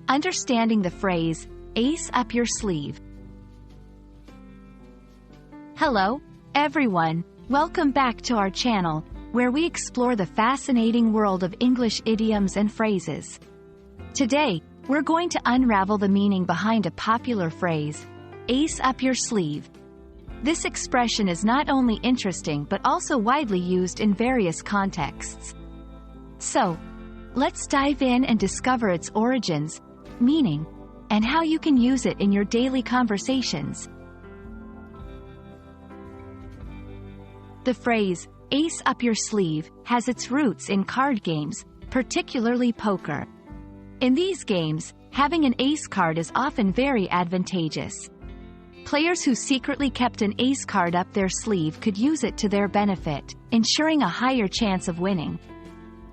Understanding the phrase, ace up your sleeve. Hello, everyone. Welcome back to our channel, where we explore the fascinating world of English idioms and phrases. Today, we're going to unravel the meaning behind a popular phrase, ace up your sleeve. This expression is not only interesting but also widely used in various contexts. So, let's dive in and discover its origins, meaning, and how you can use it in your daily conversations. The phrase, ace up your sleeve, has its roots in card games, particularly poker. In these games, having an ace card is often very advantageous. Players who secretly kept an ace card up their sleeve could use it to their benefit, ensuring a higher chance of winning.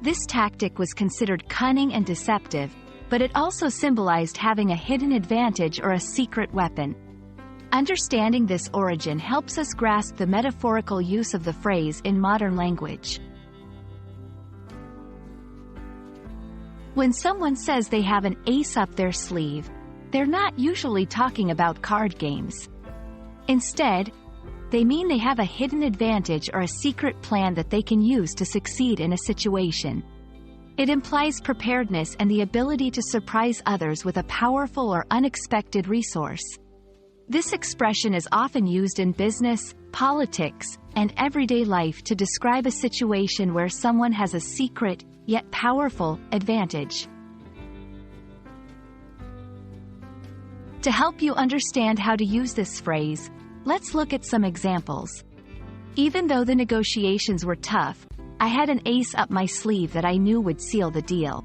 This tactic was considered cunning and deceptive, but it also symbolized having a hidden advantage or a secret weapon. Understanding this origin helps us grasp the metaphorical use of the phrase in modern language. When someone says they have an ace up their sleeve, they're not usually talking about card games. Instead, they mean they have a hidden advantage or a secret plan that they can use to succeed in a situation. It implies preparedness and the ability to surprise others with a powerful or unexpected resource. This expression is often used in business, politics, and everyday life to describe a situation where someone has a secret, yet powerful, advantage. To help you understand how to use this phrase, let's look at some examples. Even though the negotiations were tough, I had an ace up my sleeve that I knew would seal the deal.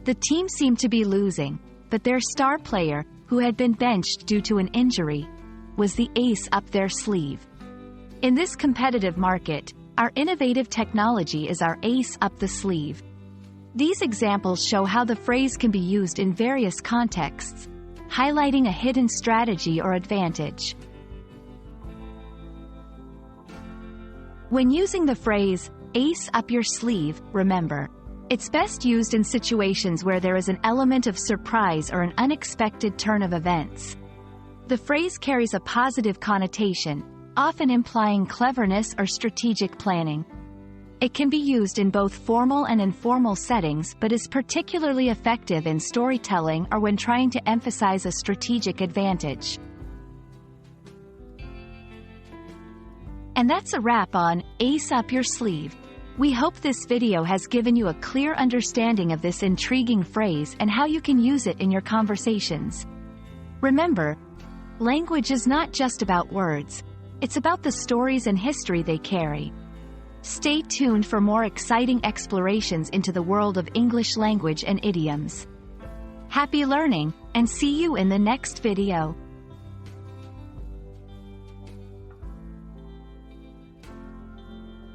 The team seemed to be losing, but their star player, who had been benched due to an injury, was the ace up their sleeve. In this competitive market, our innovative technology is our ace up the sleeve. These examples show how the phrase can be used in various contexts, highlighting a hidden strategy or advantage. When using the phrase, ace up your sleeve, remember, it's best used in situations where there is an element of surprise or an unexpected turn of events. The phrase carries a positive connotation, often implying cleverness or strategic planning. It can be used in both formal and informal settings but is particularly effective in storytelling or when trying to emphasize a strategic advantage. And that's a wrap on Ace Up Your Sleeve. We hope this video has given you a clear understanding of this intriguing phrase and how you can use it in your conversations. Remember, language is not just about words, it's about the stories and history they carry. Stay tuned for more exciting explorations into the world of English language and idioms. Happy learning, and see you in the next video.